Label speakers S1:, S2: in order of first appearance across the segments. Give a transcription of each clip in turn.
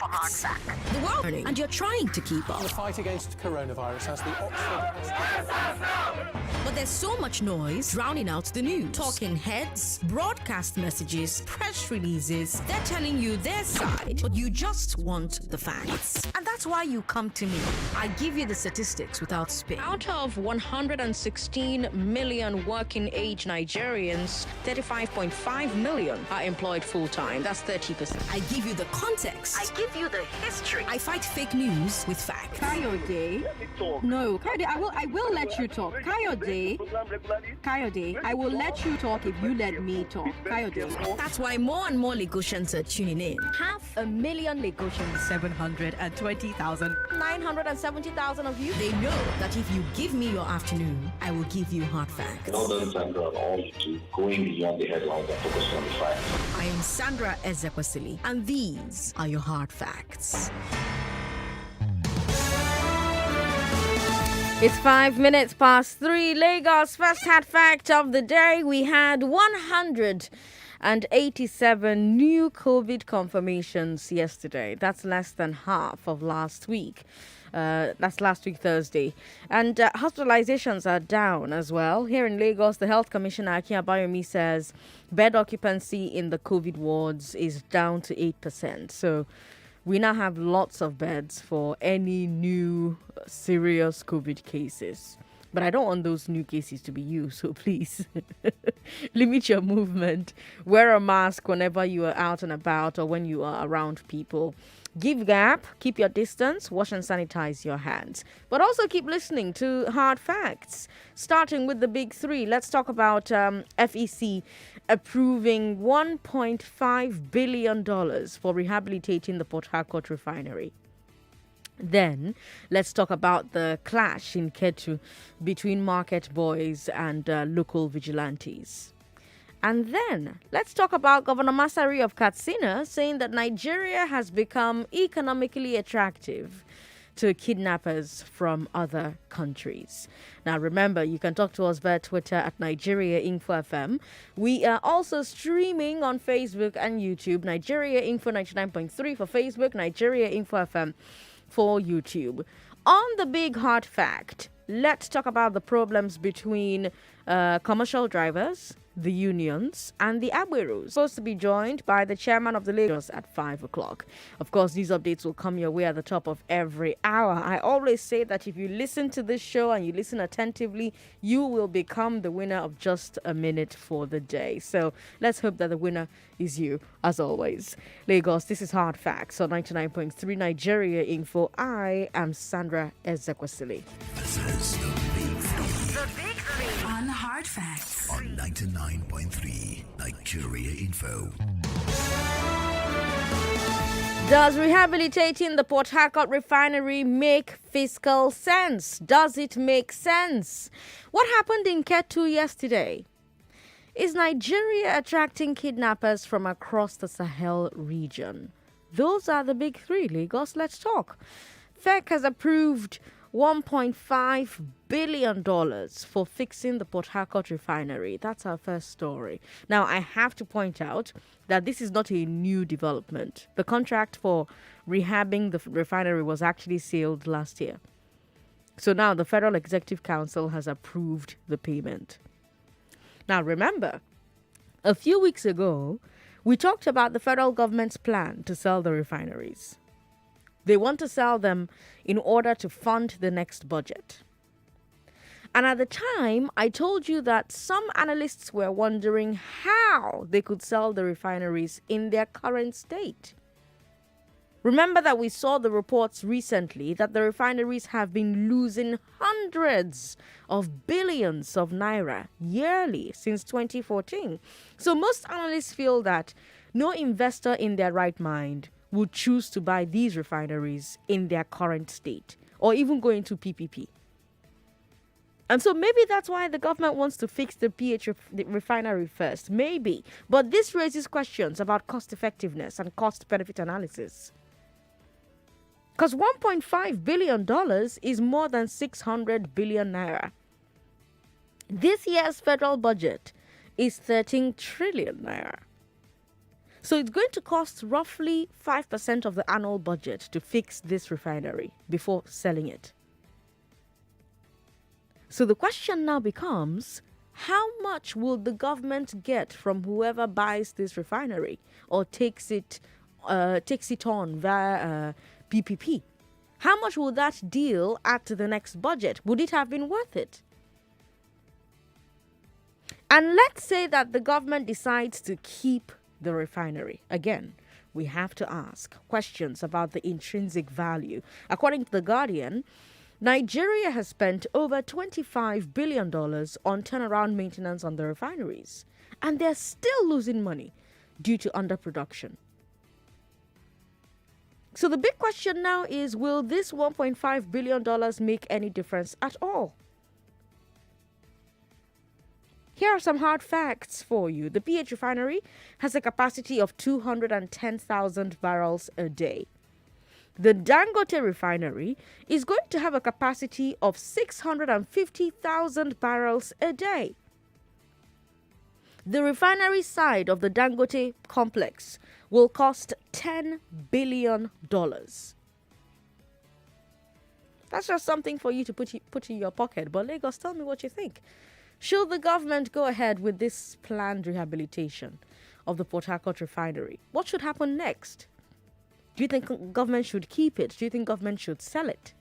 S1: The world learning, and you're trying to keep up.
S2: The fight against coronavirus as the Oxford...
S1: But there's so much noise drowning out the news. Talking heads, broadcast messages, press releases. They're telling you their side, but you just want the facts. And that's why you come to me. I give you the statistics without spin. Out of 116 million working age Nigerians, 35.5 million are employed full-time. That's 30%. I give you the context. I give you the history. I fight fake news with facts.
S3: Kayode. No, Kayode, I will let you talk. Kayode, I will let you talk if you let me talk. Kayode.
S1: That's why more and more Lagosians are tuning in.
S3: 500,000 Lagosians. 720,000. 970,000 of you.
S1: They know that if you give me your afternoon, I will give you hard facts.
S4: Well done, Sandra, on all you do, going beyond the headlines and focusing on the facts.
S1: I am Sandra Ezekwesili, and these are your hard facts.
S5: It's 5 minutes past 3. Lagos first hard fact of the day. We had 187 new COVID confirmations yesterday. That's less than half of last week. That's last week, Thursday. And hospitalizations are down as well. Here in Lagos, the Health Commissioner, Akin Abayomi, says bed occupancy in the COVID wards is down to 8%. So we now have lots of beds for any new serious COVID cases. But I don't want those new cases to be you, so please limit your movement. Wear a mask whenever you are out and about or when you are around people. Give gap, keep your distance, wash and sanitize your hands. But also keep listening to hard facts. Starting with the big three, let's talk about FEC approving $1.5 billion for rehabilitating the Port Harcourt Refinery. Then, let's talk about the clash in Ketu between market boys and local vigilantes. And then, let's talk about Governor Masari of Katsina saying that Nigeria has become economically attractive to kidnappers from other countries. Now, remember, you can talk to us via Twitter at Nigeria Info FM. We are also streaming on Facebook and YouTube. Nigeria Info 99.3 for Facebook, Nigeria Info FM for YouTube. On the big hard fact, let's talk about the problems between commercial drivers, the unions, and the Agberos. Supposed to be joined by the chairman of the Lagos at 5 o'clock. Of course, these updates will come your way at the top of every hour. I always say that if you listen to this show and you listen attentively, you will become the winner of just a minute for the day. So let's hope that the winner is you, as always. Lagos, this is Hard Facts on 99.3 Nigeria Info. I am Sandra Ezekwesili.
S6: This is the Big Three. The Big Three. On Hard Facts. On 99.3 Nigeria Info.
S5: Does rehabilitating the Port Harcourt Refinery make fiscal sense? Does it make sense? What happened in Ketu yesterday? Is Nigeria attracting kidnappers from across the Sahel region? Those are the big three. Lagos, let's talk. FEC has approved $1.5 billion for fixing the Port Harcourt Refinery. That's our first story. Now, I have to point out that this is not a new development. The contract for rehabbing the refinery was actually sealed last year. So now the Federal Executive Council has approved the payment. Now, remember, a few weeks ago, we talked about the federal government's plan to sell the refineries. They want to sell them in order to fund the next budget. And at the time, I told you that some analysts were wondering how they could sell the refineries in their current state. Remember that we saw the reports recently that the refineries have been losing hundreds of billions of naira yearly since 2014. So most analysts feel that no investor in their right mind would choose to buy these refineries in their current state or even go into PPP. And so maybe that's why the government wants to fix the refinery first. Maybe. But this raises questions about cost effectiveness and cost benefit analysis. Because $1.5 billion is more than 600 billion naira. This year's federal budget is 13 trillion naira. So it's going to cost roughly 5% of the annual budget to fix this refinery before selling it. So the question now becomes, how much will the government get from whoever buys this refinery or takes it on via PPP? How much will that deal add to the next budget? Would it have been worth it? And let's say that the government decides to keep the refinery. Again, we have to ask questions about the intrinsic value. According to The Guardian, Nigeria has spent over $25 billion on turnaround maintenance on the refineries, and they're still losing money due to underproduction. So the big question now is, will this $1.5 billion make any difference at all? Here are some hard facts for you. The PH refinery has a capacity of 210,000 barrels a day. The Dangote refinery is going to have a capacity of 650,000 barrels a day. The refinery side of the Dangote complex will cost $10 billion. That's just something for you to put in your pocket. But Lagos, tell me what you think. Should the government go ahead with this planned rehabilitation of the Port Harcourt Refinery? What should happen next? Do you think government should keep it? Do you think government should sell it?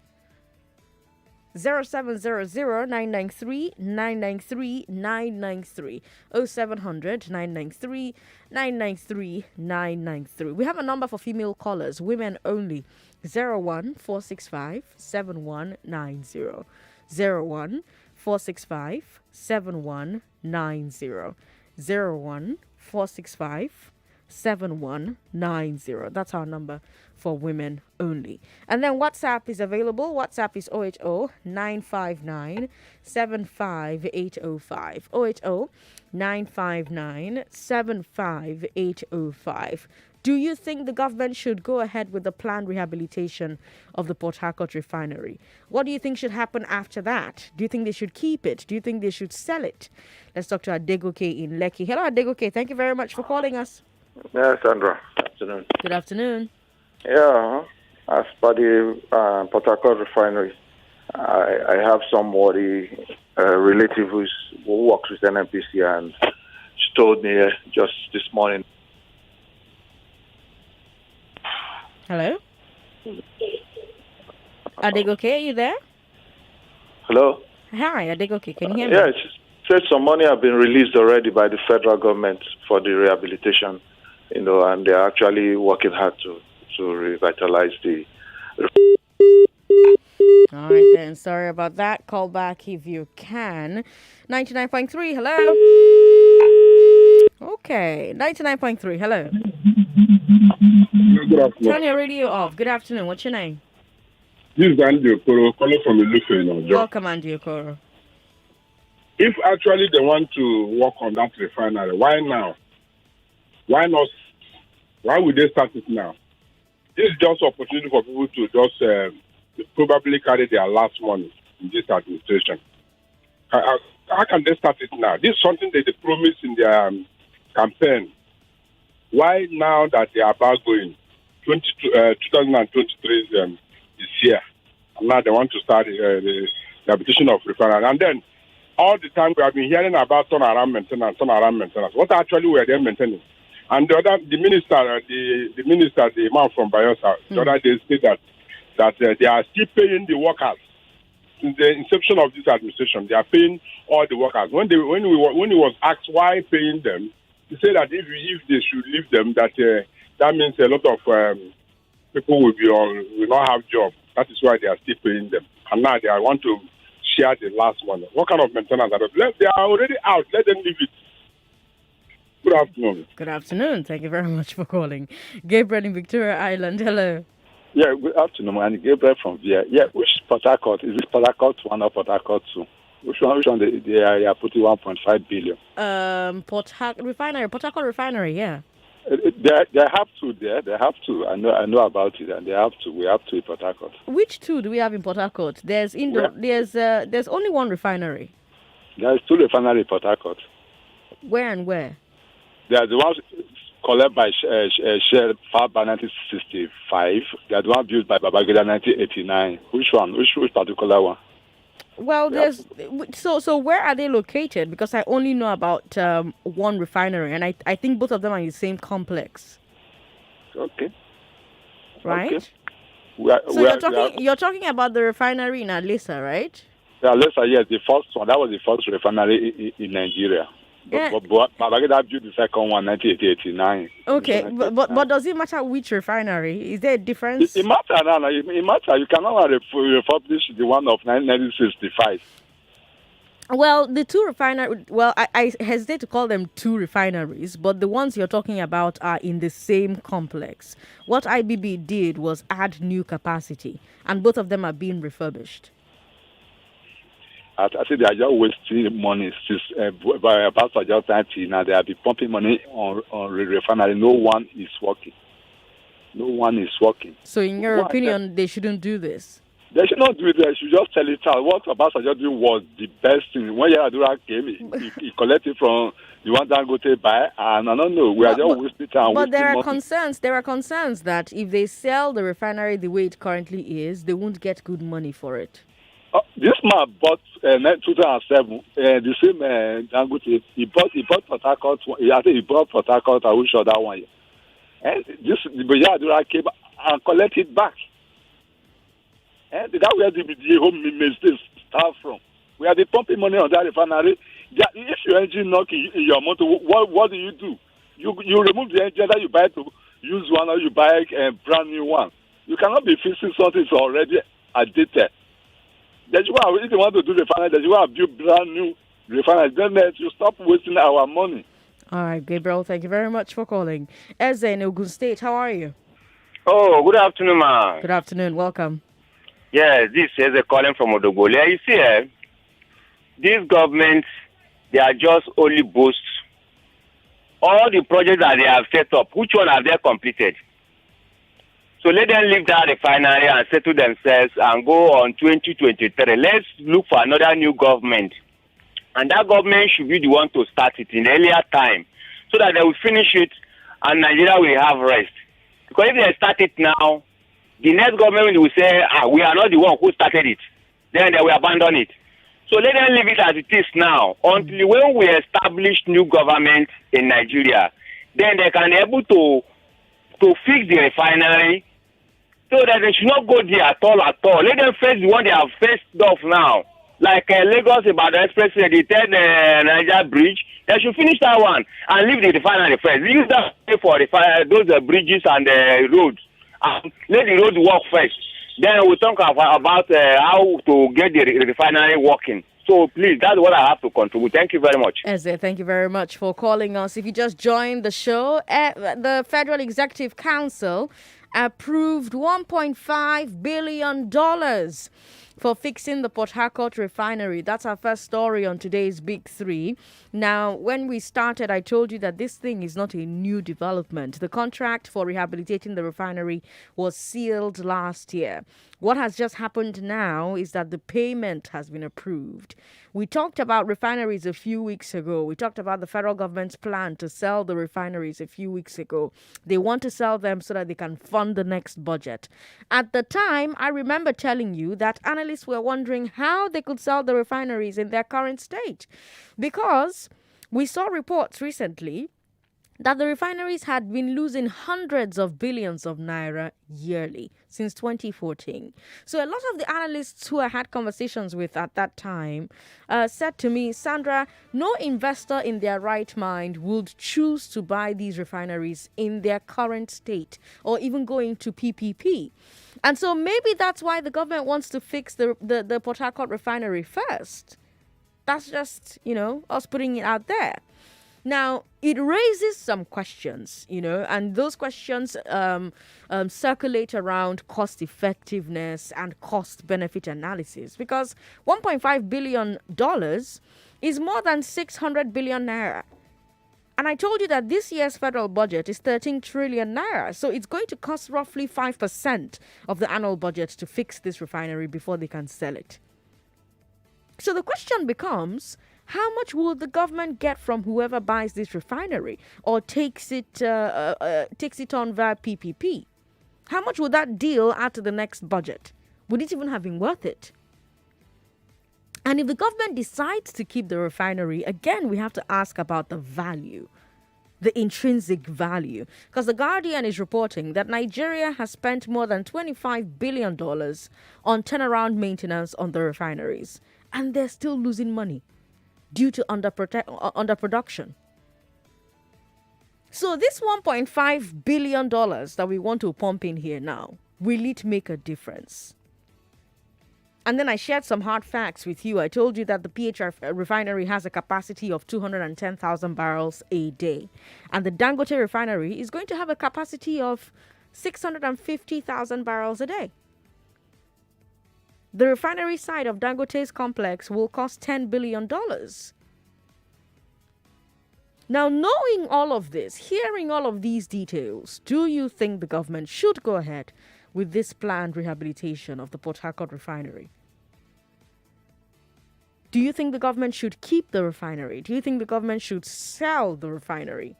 S5: 0700-993-993-993 0700-993-993-993. We have a number for female callers, women only. 01-465-7190 01-465-7190 01-465-7190. That's our number for women only. And then WhatsApp is available. WhatsApp is 080-959-75805. 080-959-75805. Do you think the government should go ahead with the planned rehabilitation of the Port Harcourt Refinery? What do you think should happen after that? Do you think they should keep it? Do you think they should sell it? Let's talk to Adegoke in Lekki. Hello, Adegoke. Thank you very much for calling us.
S7: Yeah, Sandra. Good afternoon.
S5: Good afternoon.
S7: Yeah, as per the Port Harcourt Refinery, I have somebody, relative who works with NNPC, and she told me just this morning.
S5: Hello? Adegoke, are you there?
S7: Hello?
S5: Hi, Adegoke. Can you hear me?
S7: Yeah, she said some money have been released already by the federal government for the rehabilitation, and they're actually working hard to revitalize the...
S5: All right, then. Sorry about that. Call back if you can. 99.3, hello? Okay, 99.3, hello?
S8: Good afternoon.
S5: Turn your radio off. Good afternoon. What's your name?
S8: This is Andy Okoro calling from Ilufe.
S5: Welcome, Andy Okoro.
S8: If actually they want to work on that refinery, why now? Why not? Why would they start it now? This is just opportunity for people to just probably carry their last money in this administration. How can they start it now? This is something that they promised in their campaign. Why now that they are about going? 2023 is year. And now they want to start the rehabilitation of refinery. And then all the time we have been hearing about turnaround maintenance. What actually were they maintaining? And the minister, the man from Bayelsa, the other day said that they are still paying the workers. Since the inception of this administration, they are paying all the workers. When he was asked why paying them, he said that if they should leave them, that means a lot of people will not have jobs. That is why they are still paying them. And now they want to share the last money. What kind of maintenance are they? They are already out. Let them leave it. Good afternoon.
S5: Good afternoon. Thank you very much for calling. Gabriel in Victoria Island. Hello.
S9: Yeah, good afternoon. I'm Gabriel from here. Yeah, which Port Harcourt? Is this Port Harcourt 1 or Port Harcourt 2? Which one they are putting 1.5 billion?
S5: Port Harcourt Refinery, yeah.
S9: They have to there. They have to. I know about it, and they have to. We have to in Port Harcourt.
S5: Which two do we have in Port Harcourt? There's only one refinery.
S9: There's two refineries in Port Harcourt.
S5: Where and where?
S9: There's the ones collected by Shell by 1965. They are the one built by Babangida 1989. Which one? Which particular one?
S5: Well, there's so where are they located? Because I only know about one refinery, and I think both of them are in the same complex.
S9: Okay.
S5: Right.
S9: Okay.
S5: You're talking about the refinery in Alisa, right?
S9: Yeah, Alisa, yes, the first one. That was the first refinery in Nigeria. But Babangida built the second one, 1989.
S5: Okay, but does it matter which refinery? Is there a difference?
S9: It matters. No, it matters. You cannot republish the one of 1965.
S5: Well, the two refineries, well, I hesitate to call them two refineries, but the ones you're talking about are in the same complex. What IBB did was add new capacity, and both of them are being refurbished.
S9: I think they are just wasting money. Since Pastor just 90 now, they have been pumping money on refinery. No one is working.
S5: So, in your opinion, they shouldn't do this?
S9: They should not do it. They should just tell it out. What Pastor just did was the best thing. When Yaradura came, he collected from the one that go to buy, and I don't know. We are just wasting time.
S5: But there are concerns. There are concerns that if they sell the refinery the way it currently is, they won't get good money for it.
S9: This man bought 2007. The same Dangote. He bought Port Harcourt. I think he bought Port Harcourt. I will show that one. And this Yaradura came and collected it back. And that's where the home mistakes start from. We are pumping money on that refinery. If your engine knock in your motor, what do? You remove the engine that you buy to use one, or you buy a brand new one. You cannot be fixing something that's already outdated. That's why if you want to do refinery, that's why I build brand new refinery. Then you stop wasting our money.
S5: All right, Gabriel, thank you very much for calling. Eze in Ogun State, how are you?
S10: Oh, good afternoon, ma'am.
S5: Good afternoon, welcome.
S10: Yeah, this is a calling from Odogbolia. You see, these governments, they are just only boasts. All the projects that they have set up, which one have they completed? So let them leave that refinery and settle themselves and go on 2023. Let's look for another new government. And that government should be the one to start it in earlier time so that they will finish it and Nigeria will have rest. Because if they start it now, the next government will say, we are not the one who started it. Then they will abandon it. So let them leave it as it is now until when we establish new government in Nigeria. Then they can be able to fix the refinery so that they should not go there at all. Let them face the one they have faced off now. Like Lagos about the expressway, the third Niger bridge, they should finish that one and leave the refinery first. Use that for those bridges and roads. Let the road work first. Then we'll talk about how to get the refinery working. So please, that's what I have to contribute. Thank you very much.
S5: Eze, thank you very much for calling us. If you just joined the show, the Federal Executive Council approved $1.5 billion for fixing the Port Harcourt Refinery. That's our first story on today's Big Three. Now, when we started, I told you that this thing is not a new development. The contract for rehabilitating the refinery was sealed last year. What has just happened now is that the payment has been approved. We talked about refineries a few weeks ago. We talked about the federal government's plan to sell the refineries a few weeks ago. They want to sell them so that they can fund the next budget. At the time, I remember telling you that analysts were wondering how they could sell the refineries in their current state. Because we saw reports recently that the refineries had been losing hundreds of billions of naira yearly since 2014. So a lot of the analysts who I had conversations with at that time said to me, Sandra, no investor in their right mind would choose to buy these refineries in their current state or even go into PPP. And so maybe that's why the government wants to fix the Port Harcourt refinery first. That's just, us putting it out there. Now, it raises some questions, and those questions circulate around cost effectiveness and cost benefit analysis, because $1.5 billion is more than 600 billion naira. And I told you that this year's federal budget is 13 trillion naira. So it's going to cost roughly 5% of the annual budget to fix this refinery before they can sell it. So the question becomes, how much will the government get from whoever buys this refinery or takes it on via PPP? How much would that deal add to the next budget? Would it even have been worth it? And if the government decides to keep the refinery, again, we have to ask about the value, the intrinsic value. Because The Guardian is reporting that Nigeria has spent more than $25 billion on turnaround maintenance on the refineries. And they're still losing money due to underproduction. So this $1.5 billion that we want to pump in here now, will it make a difference? And then I shared some hard facts with you. I told you that the PH refinery has a capacity of 210,000 barrels a day. And the Dangote refinery is going to have a capacity of 650,000 barrels a day. The refinery side of Dangote's complex will cost $10 billion. Now, knowing all of this, hearing all of these details, do you think the government should go ahead with this planned rehabilitation of the Port Harcourt Refinery? Do you think the government should keep the refinery? Do you think the government should sell the refinery?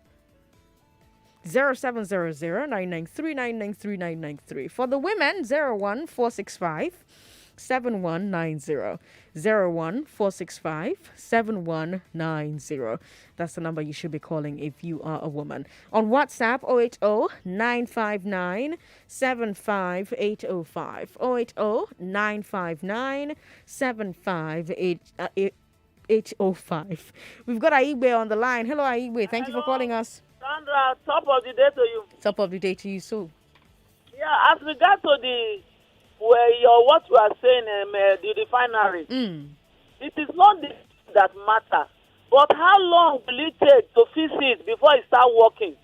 S5: 0700-993-993-993. For the women, 01465 7190. 01465-7190. That's the number you should be calling if you are a woman. On WhatsApp, 080-959-75805. 080-959-75805. We've got Aigbe on the line. Hello, Aigbe. Thank you for calling us.
S11: Sandra, top of the day to you.
S5: Top of the day to you, so.
S11: Yeah, as regards to what you are saying, the refinery, it is not this that matter, but how long will it take to fix it before it start working?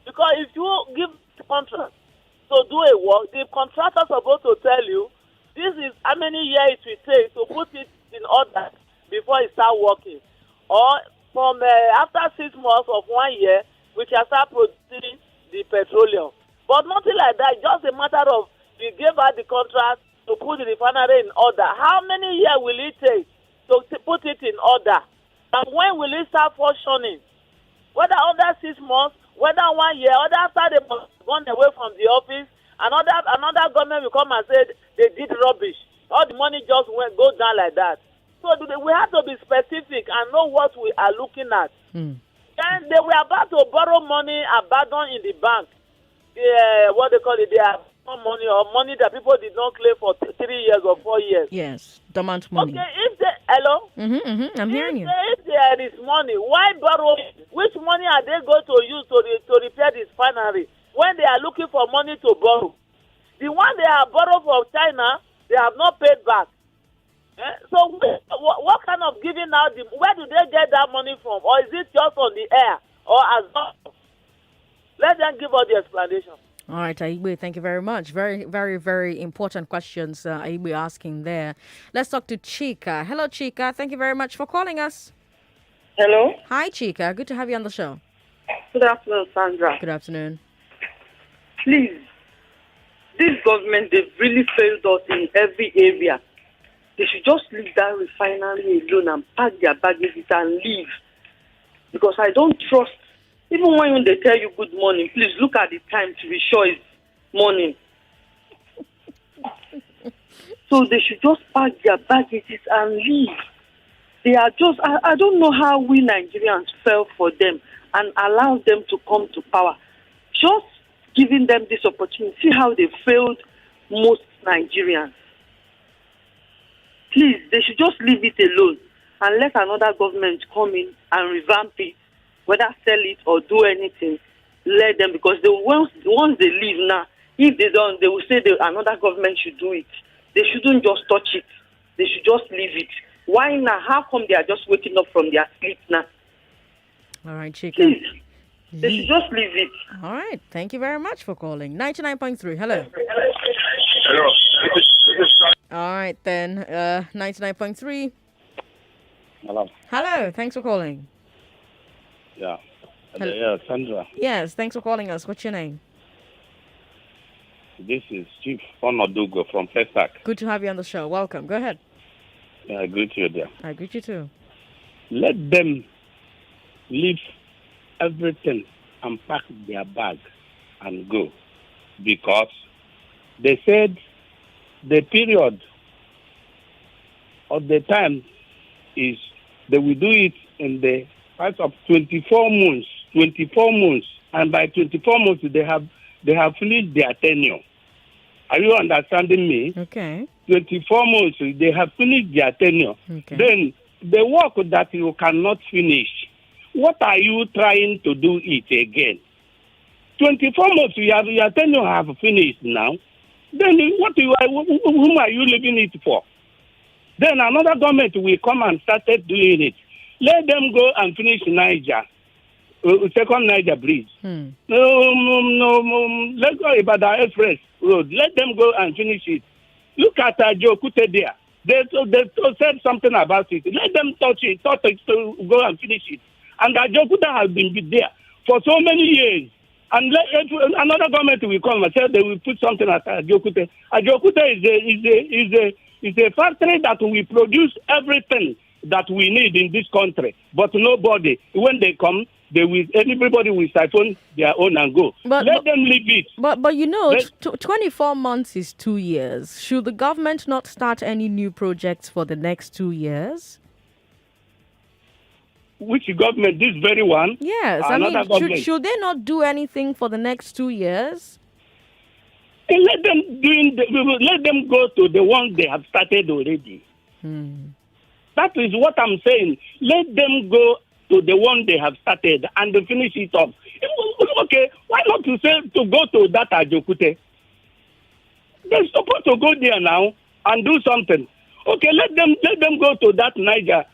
S11: Because if you give the contract to do a work, the contractor is supposed to tell you this is how many years it will take to put it in order before it start working. Or from after 6 months of 1 year, we can start producing the petroleum. But nothing like that, just a matter of we gave her the contract to put the refinery in order. How many years will it take to put it in order? And when will it start functioning? Whether under 6 months, whether 1 year, whether after they must gone away from the office, another government will come and say they did rubbish. All the money just go down like that. So we have to be specific and know what we are looking at. And they were about to borrow money abandoned in the bank. What they call it, they are money or money that people did not claim for 3 years or 4 years.
S5: Yes, dormant money.
S11: Okay, hello?
S5: I'm hearing you.
S11: If there is money, why borrow? Which money are they going to use to repair this refinery when they are looking for money to borrow? The one they have borrowed from China, they have not paid back. So what kind of giving out? Where do they get that money from? Or is it just on the air? Or as well? Let them give us the explanation.
S5: All right, Aigbe, thank you very much. Very, very, very important questions Aigbe asking there. Let's talk to Chika. Hello, Chika. Thank you very much for calling us.
S12: Hello.
S5: Hi, Chika. Good to have you on the show.
S12: Good afternoon, Sandra.
S5: Good afternoon.
S12: Please, this government, they've really failed us in every area. They should just leave that refinery alone and pack their baggages and leave. Because I don't trust. Even when they tell you good morning, please look at the time to be sure it's morning. So they should just pack their baggages and leave. They are just, I don't know how we Nigerians fell for them and allowed them to come to power. Just giving them this opportunity, see how they failed most Nigerians. Please, they should just leave it alone and let another government come in and revamp it. Whether sell it or do anything, let them, because once they leave now, if they don't, they will say another government should do it. They shouldn't just touch it. They should just leave it. Why now? How come they are just waking up from their sleep now?
S5: All right, Chika.
S12: Please, they should just leave it.
S5: All right. Thank you very much for calling. 99.3. Hello.
S8: Hello.
S5: All right, then. 99.3.
S13: Hello.
S5: Hello. Thanks for calling.
S13: Yeah.
S5: Hello.
S13: Yeah, Sandra.
S5: Yes, thanks for calling us. What's your name?
S13: This is Chief Onodugo from FESAC.
S5: Good to have you on the show. Welcome. Go ahead.
S13: Yeah, I greet you there.
S5: I greet you too.
S13: let them leave everything and pack their bag and go. Because they said the period of the time is they will do it in the price of 24 months. 24 months. And by 24 months, they have finished their tenure. Are you understanding me?
S5: Okay.
S13: 24 months, they have finished their tenure.
S5: Okay.
S13: Then the work that you cannot finish, what are you trying to do it again? 24 months, your tenure have finished now. Then whom are you leaving it for? Then another government will come and started doing it. Let them go and finish Niger, second Niger bridge.
S5: Hmm.
S13: Let's go about the express road. Let them go and finish it. Look at Jokute there. They said something about it. Let them touch it to go and finish it. And Jokute has been there for so many years. And another government will come and say they will put something at Jokute. Jokute is a factory that will produce everything that we need in this country. But nobody, when they come, everybody will siphon their own and go. Let them leave it.
S5: But you know, 24 months is 2 years. Should the government not start any new projects for the next 2 years?
S13: Which government? This very one?
S5: Yes. Should they not do anything for the next 2 years?
S13: And let them go to the ones they have started already. That is what I'm saying. Let them go to the one they have started and finish it up. Okay, why not to go to that Ajokute? They're supposed to go there now and do something. Okay, let them go to that Niger,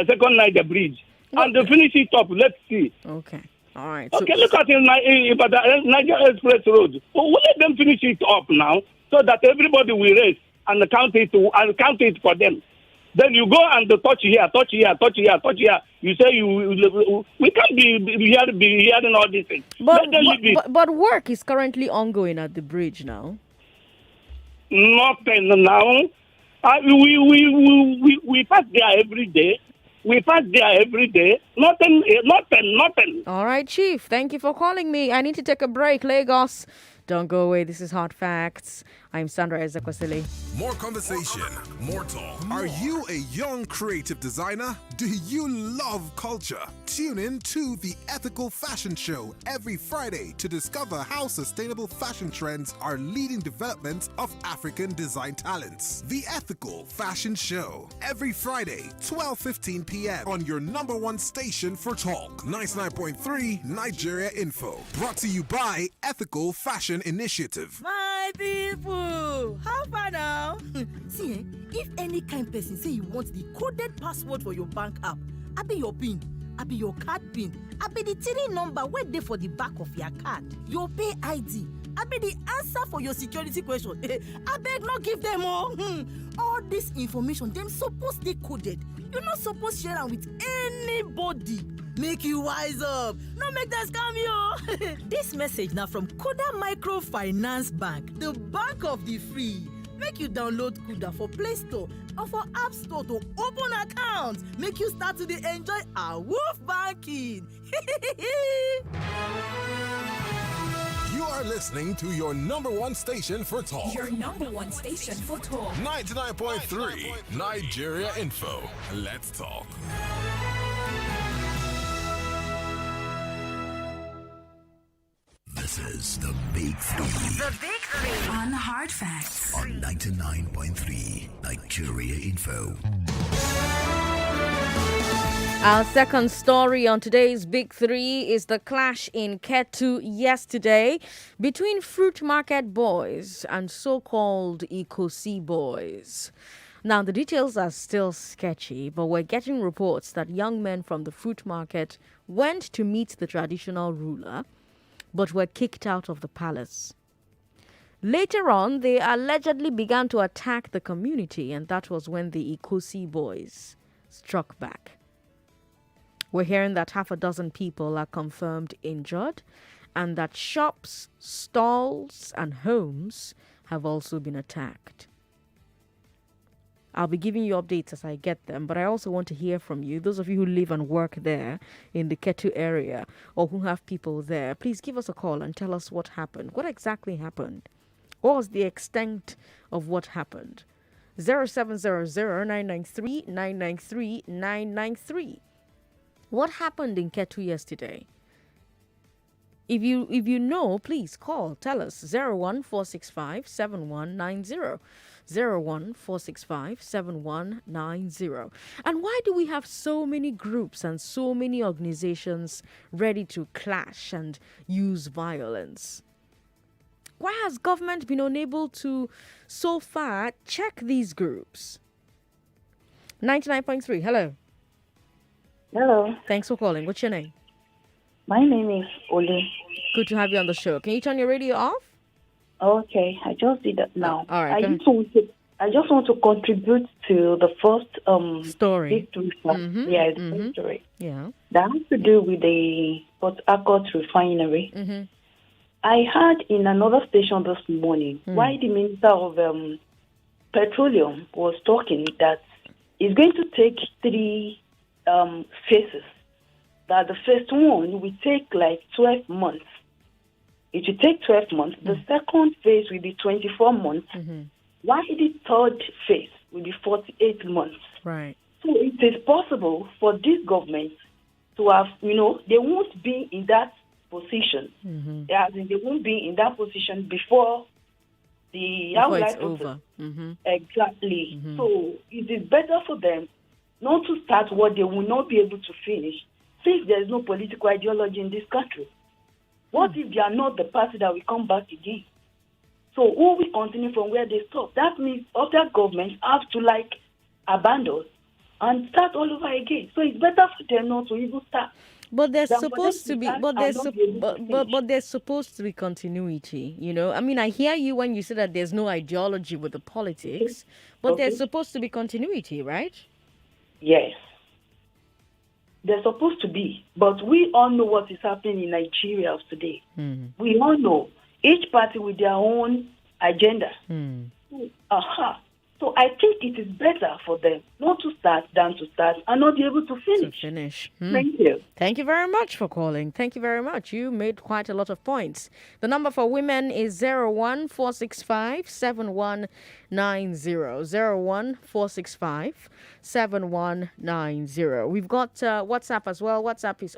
S13: second Niger bridge and finish it up. Let's see.
S5: Okay. All right.
S13: Okay, look at the Niger Express Road. We'll let them finish it up now so that everybody will race and count it for them. Then you go and touch here. You say we can't be hearing all these things.
S5: But work is currently ongoing at the bridge now.
S13: Nothing now. We pass there every day. Nothing.
S5: All right, Chief. Thank you for calling me. I need to take a break. Lagos. Don't go away. This is Hard Facts. I'm Sandra Ezekwesili.
S14: More conversation, more talk. Are you a young creative designer? Do you love culture? Tune in to The Ethical Fashion Show every Friday to discover how sustainable fashion trends are leading development of African design talents. The Ethical Fashion Show every Friday, 12:15 p.m. on your number one station for talk, 99.3 Nigeria Info. Brought to you by Ethical Fashion Initiative.
S15: My people, how far now? See, if any kind person say you want the coded password for your bank app, I be your PIN, I be your card PIN, I be the TIN number where they for the back of your card, your pay ID, I be the answer for your security question. I beg not give them all. All this information, them supposed they coded. You're not supposed to share them with anybody. Make you wise up. No make that scam you. This message now from Koda Microfinance Bank, the bank of the free. Make you download Kuda for Play Store or for App Store to open account. Make you start to enjoy our Wolf banking.
S14: You are listening to your number one station for talk.
S6: Your number one station for talk.
S14: 99.3 Nigeria Info. Let's talk.
S6: This is the Big Three.
S1: The Big Three.
S6: On Hard Facts. On 99.3 Nigeria Info.
S5: Our second story on today's Big Three is the clash in Ketu yesterday between fruit market boys and so-called Ikosi boys. Now, the details are still sketchy, but we're getting reports that young men from the fruit market went to meet the traditional ruler, but were kicked out of the palace. Later on, they allegedly began to attack the community, and that was when the Ikosi boys struck back. We're hearing that half a dozen people are confirmed injured and that shops, stalls, and homes have also been attacked. I'll be giving you updates as I get them, but I also want to hear from you. Those of you who live and work there in the Ketu area or who have people there, please give us a call and tell us what happened. What exactly happened? What was the extent of what happened? 0700-993-993-993. What happened in Ketu yesterday? If you know, please call. Tell us 01465-7190. 01465-7190. And why do we have so many groups and so many organizations ready to clash and use violence? Why has government been unable to, so far, check these groups? 99.3, hello.
S16: Hello.
S5: Thanks for calling. What's your name?
S16: My name is Ole.
S5: Good to have you on the show. Can you turn your radio off?
S16: Okay, I just did that now.
S5: All right.
S16: I just want to contribute to the first
S5: story.
S16: Victory. Yeah, the first story.
S5: Yeah.
S16: That has to do with the Port Harcourt Refinery.
S5: Mm-hmm.
S16: I heard in another station this morning why the Minister of Petroleum was talking that it's going to take 3 phases. That the first one will take like 12 months. It will take 12 months. The second phase will be 24 months. Why the third phase will be 48 months?
S5: Right.
S16: So it is possible for this government to have, they won't be in that position. As in, they won't be in that position before
S5: it's over.
S16: Exactly. So it is better for them not to start what they will not be able to finish, since there is no political ideology in this country. What if they are not the party that will come back again? So who will continue from where they stop? That means other governments have to abandon and start all over again. So it's better for them not to even start.
S5: But there's supposed to be, but there's supposed to be continuity. I mean, I hear you when you say that there's no ideology with the politics, but there's supposed to be continuity, right?
S16: Yes. They're supposed to be, but we all know what is happening in Nigeria today. We all know each party with their own agenda. So I think it is better for them not to start than to start and not be able to finish. Thank you.
S5: Thank you very much for calling. Thank you very much. You made quite a lot of points. The number for women is 01465-7190. 01465-7190. We've got WhatsApp as well. WhatsApp is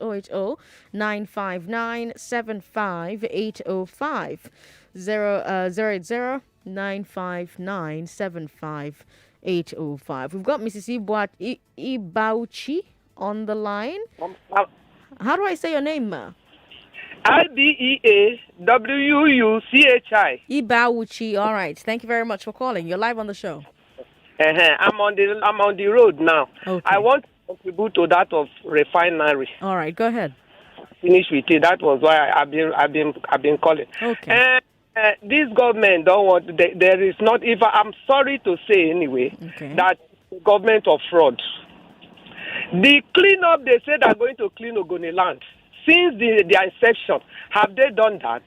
S5: 080-959-75805. 080-959-75805. We've got Mrs. Ibauchi on the line. How do I say your name, ma?
S17: Ibeawuchi.
S5: Ibauchi. All right. Thank you very much for calling. You're live on the show.
S17: I'm on the road now. Okay. I want to contribute to that of refinery.
S5: All right. Go ahead.
S17: Finish with it. That was why I've been calling.
S5: Okay.
S17: This government don't want. There is not. If I'm sorry to say anyway, that government of fraud. The cleanup they say they're going to clean Ogoni land. Since their inception, have they done that?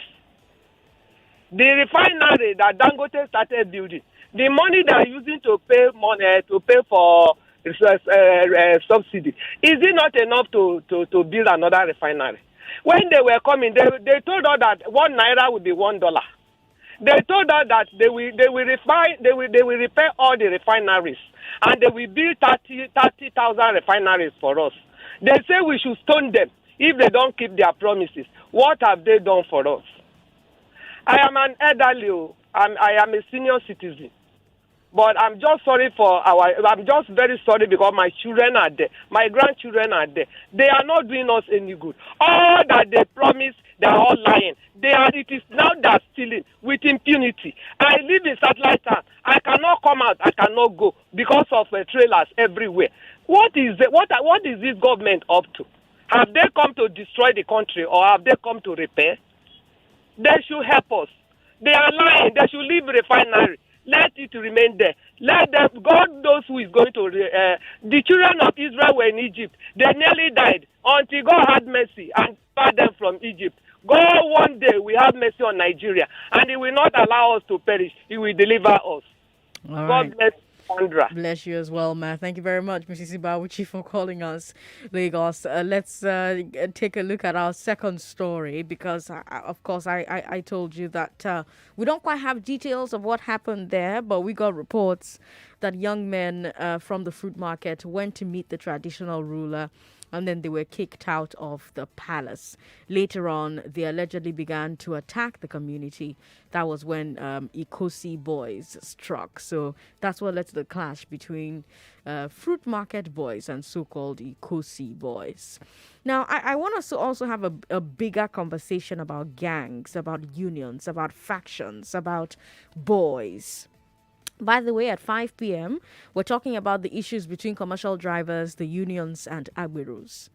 S17: The refinery that Dangote started building, the money they are using to pay for subsidy, is it not enough to build another refinery? When they were coming, they told us that 1 naira would be $1. They told us that they will repair all the refineries and they will build 30,000 refineries for us. They say we should stone them if they don't keep their promises. What have they done for us? I am an elderly. I am a senior citizen. But I'm just very sorry because my children are there. My grandchildren are there. They are not doing us any good. All that they promise, they are all lying. It is now they're stealing with impunity. I live in satellite town. I cannot come out. I cannot go because of trailers everywhere. What is this government up to? Have they come to destroy the country or have they come to repair? They should help us. They are lying. They should leave refinery. Let it remain there. Let them. God knows who is going to. The children of Israel were in Egypt. They nearly died until God had mercy and brought them from Egypt. God one day will have mercy on Nigeria and He will not allow us to perish. He will deliver us.
S5: All
S17: God
S5: right.
S17: bless. Sandra.
S5: Bless you as well, ma. Thank you very much, Mrs. Ibawuchi, for calling us, Lagos. Let's take a look at our second story because, of course, I told you that we don't quite have details of what happened there, but we got reports that young men from the fruit market went to meet the traditional ruler and then they were kicked out of the palace. Later on, they allegedly began to attack the community. That was when Ikosi boys struck. So that's what led to the clash between fruit market boys and so-called Ikosi boys. Now, I want us to also have a bigger conversation about gangs, about unions, about factions, about boys. By the way, at 5 p.m., we're talking about the issues between commercial drivers, the unions, and Agberos.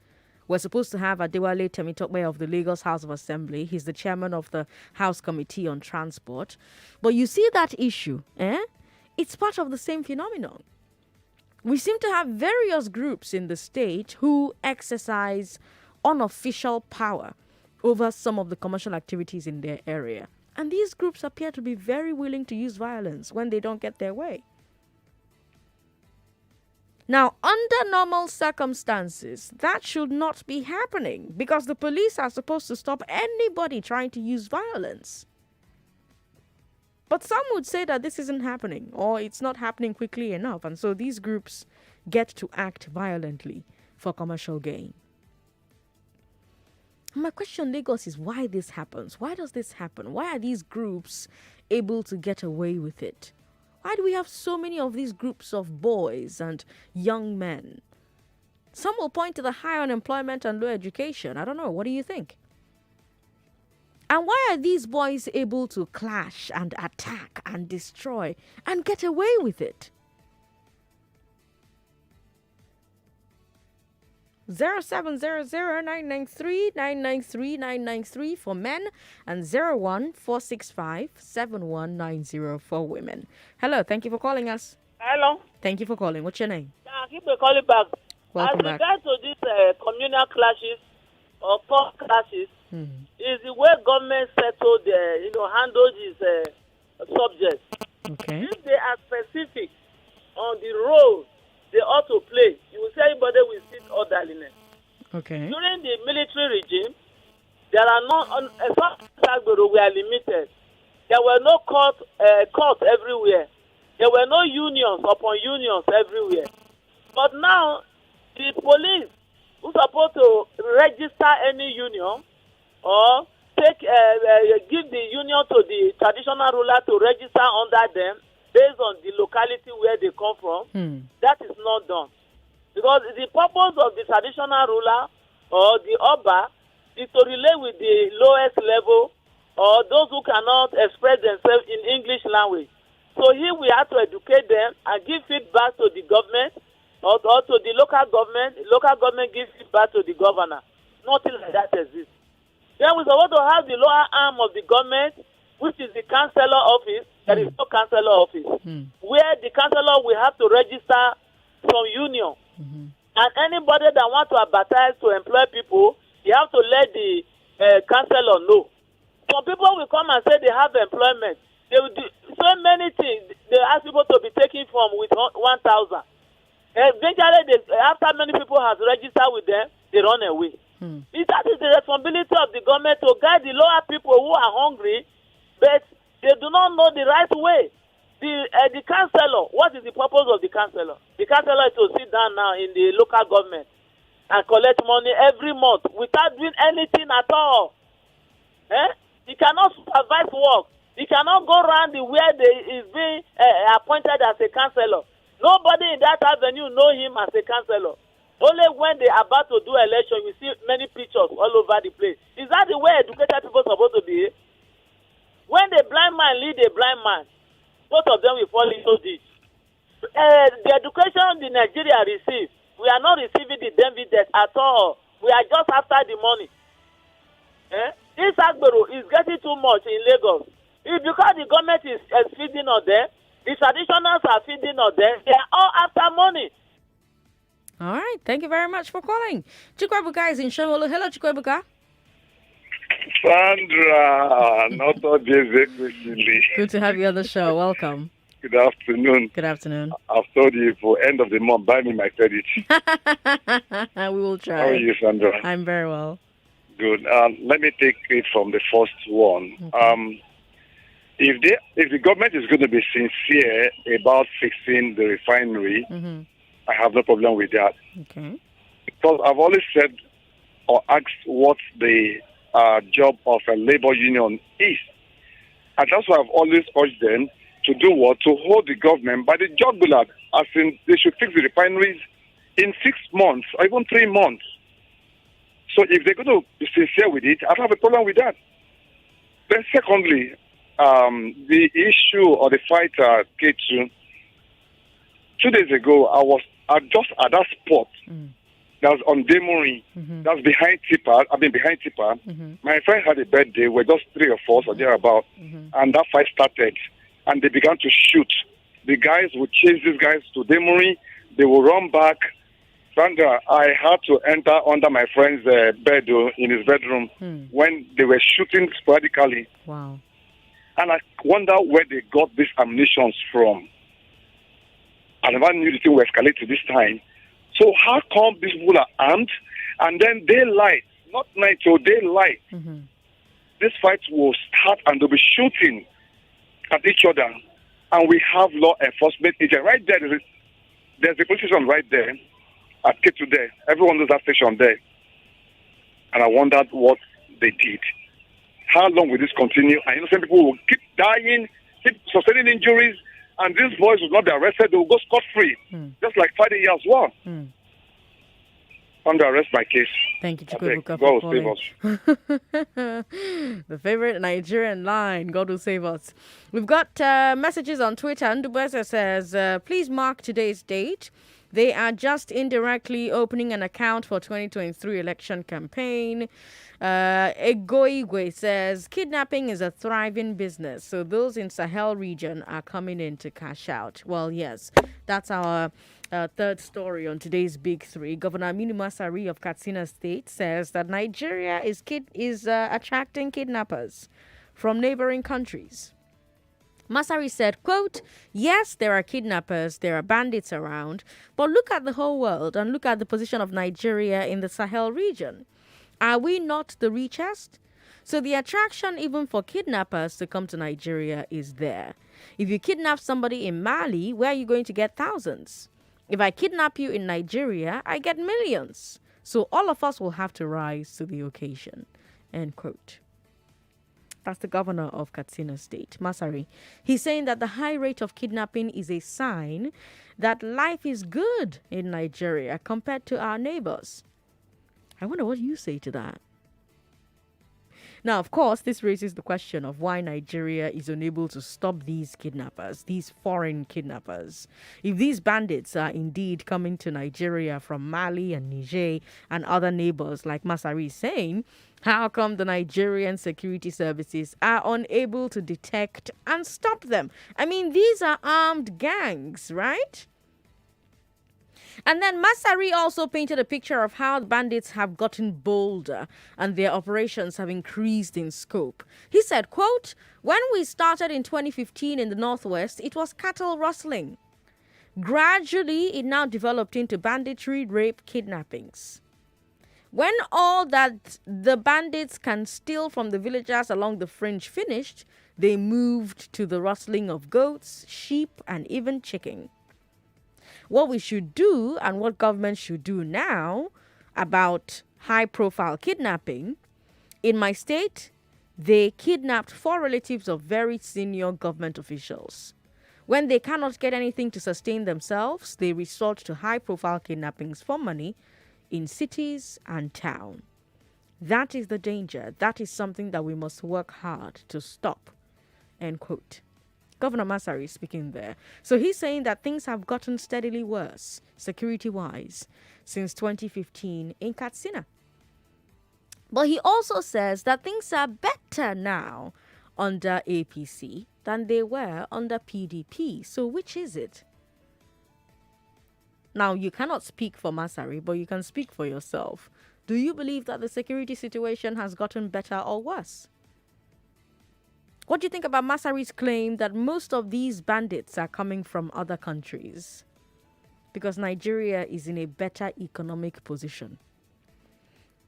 S5: We're supposed to have Adewale Temitope of the Lagos House of Assembly. He's the chairman of the House Committee on Transport. But you see that issue, It's part of the same phenomenon. We seem to have various groups in the state who exercise unofficial power over some of the commercial activities in their area. And these groups appear to be very willing to use violence when they don't get their way. Now, under normal circumstances, that should not be happening because the police are supposed to stop anybody trying to use violence. But some would say that this isn't happening or it's not happening quickly enough. And so these groups get to act violently for commercial gain. My question, Lagos, is why this happens. Why does this happen? Why are these groups able to get away with it? Why do we have so many of these groups of boys and young men? Some will point to the high unemployment and low education. I don't know. What do you think? And why are these boys able to clash and attack and destroy and get away with it? 0700-993-993-993 for men and 01465-7190 for women. Hello, thank you for calling us.
S11: Hello.
S5: Thank you for calling. What's your name?
S11: Keep calling back.
S5: Welcome
S11: As
S5: back.
S11: regards to these communal clashes or port clashes, is the way government settled, handle these subjects.
S5: Okay.
S11: If they are specific on the role they ought to play, you will see everybody will sit orderliness.
S5: Okay.
S11: During the military regime, there are no, as far as we are limited. There were no courts everywhere. There were no unions upon unions everywhere. But now, the police who's supposed to register any union or give the union to the traditional ruler to register under them based on the locality where they come from, that is not done. Because the purpose of the traditional ruler or the Oba is to relate with the lowest level or those who cannot express themselves in English language. So here we have to educate them and give feedback to the government or to the local government. The local government gives feedback to the governor. Nothing like that exists. Then we're supposed to have the lower arm of the government, which is the councillor office. There is no councillor office, where the councillor will have to register some union. And anybody that wants to advertise to employ people, you have to let the councillor know. Some people will come and say they have employment. They will do so many things. They ask people to be taken from with 1,000. Eventually, after many people have registered with them, they run away. That is the responsibility of the government to guide the lower people who are hungry, but they do not know the right way. The councillor, what is the purpose of the councillor? The councillor is to sit down now in the local government and collect money every month without doing anything at all. He cannot supervise work. He cannot go around where he is being appointed as a councillor. Nobody in that avenue know him as a councillor. Only when they are about to do election, you see many pictures all over the place. Is that the way educated people are supposed to be? When the blind man lead a blind man, both of them will fall into this. The education the Nigeria receives, we are not receiving the dividends at all. We are just after the money. This Agbero is getting too much in Lagos. It's because the government is feeding on them, the traditionals are feeding on them, they are all after money.
S5: All right. Thank you very much for calling. Chikwebuka is in Shomolu. Hello, Chikwebuka.
S18: Sandra, not all this.
S5: Good to have you on the show. Welcome.
S18: Good afternoon.
S5: Good afternoon.
S18: I've told you for end of the month, buy me my credit.
S5: We will try.
S18: How are you, Sandra?
S5: I'm very well.
S18: Good. Let me take it from the first one.
S5: Okay.
S18: If the government is going to be sincere about fixing the refinery, I have no problem with that.
S5: Okay.
S18: Because I've always said or asked what the job of a labor union is. And that's why I've always urged them to do what? To hold the government by the jugular, as in they should fix the refineries in 6 months or even 3 months. So if they're going to be sincere with it, I don't have a problem with that. Then secondly, the issue or the fight at Ketu, 2 days ago, I was just at that spot. That was on Demory. That's behind Tipper. Behind Tipper. My friend had a birthday. We're just 3 or 4 or thereabout. And that fight started. And they began to shoot. The guys would chase these guys to Demory. They will run back. Sandra, I had to enter under my friend's bed in his bedroom when they were shooting sporadically.
S5: Wow.
S18: And I wonder where they got these ammunitions from. I never knew the thing would escalate to this time. So how come these people are armed and then daylight, not night or daylight, this fight will start and they'll be shooting at each other. And we have law enforcement agents right there. There's a police station right there at Ketu there. Everyone knows that station there. And I wondered what they did. How long will this continue? And innocent people will keep dying, keep sustaining injuries, and these boys will not be arrested. They will go scot-free, just like Friday as well. Under arrest my case.
S5: Thank you, Chukwuebuka,
S18: God
S5: for
S18: will save
S5: calling. The favorite Nigerian line, God will save us. We've got messages on Twitter. Ndubese says, please mark today's date. They are just indirectly opening an account for 2023 election campaign. Egoigwe says, kidnapping is a thriving business, so those in Sahel region are coming in to cash out. Well, yes, that's our third story on today's Big Three. Governor Aminu Masari of Katsina State says that Nigeria is attracting kidnappers from neighboring countries. Masari said, quote, yes, there are kidnappers, there are bandits around, but look at the whole world and look at the position of Nigeria in the Sahel region. Are we not the richest? So the attraction even for kidnappers to come to Nigeria is there. If you kidnap somebody in Mali, where are you going to get thousands? If I kidnap you in Nigeria, I get millions. So all of us will have to rise to the occasion. End quote. That's the governor of Katsina State, Masari. He's saying that the high rate of kidnapping is a sign that life is good in Nigeria compared to our neighbors. I wonder what you say to that. Now, of course, this raises the question of why Nigeria is unable to stop these kidnappers, these foreign kidnappers. If these bandits are indeed coming to Nigeria from Mali and Niger and other neighbors, like Masari is saying, how come the Nigerian security services are unable to detect and stop them? I mean, these are armed gangs, right? And then Masari also painted a picture of how the bandits have gotten bolder and their operations have increased in scope. He said, quote, when we started in 2015 in the Northwest, it was cattle rustling. Gradually, it now developed into banditry, rape, kidnappings. When all that the bandits can steal from the villagers along the fringe finished, they moved to the rustling of goats, sheep, and even chicken. What we should do and what government should do now about high-profile kidnapping, in my state, they kidnapped 4 relatives of very senior government officials. When they cannot get anything to sustain themselves, they resort to high-profile kidnappings for money in cities and town. That is the danger. That is something that we must work hard to stop. End quote. Governor Masari speaking there. So he's saying that things have gotten steadily worse, security-wise, since 2015 in Katsina. But he also says that things are better now under APC than they were under PDP. So which is it? Now, you cannot speak for Masari, but you can speak for yourself. Do you believe that the security situation has gotten better or worse? What do you think about Masari's claim that most of these bandits are coming from other countries because Nigeria is in a better economic position?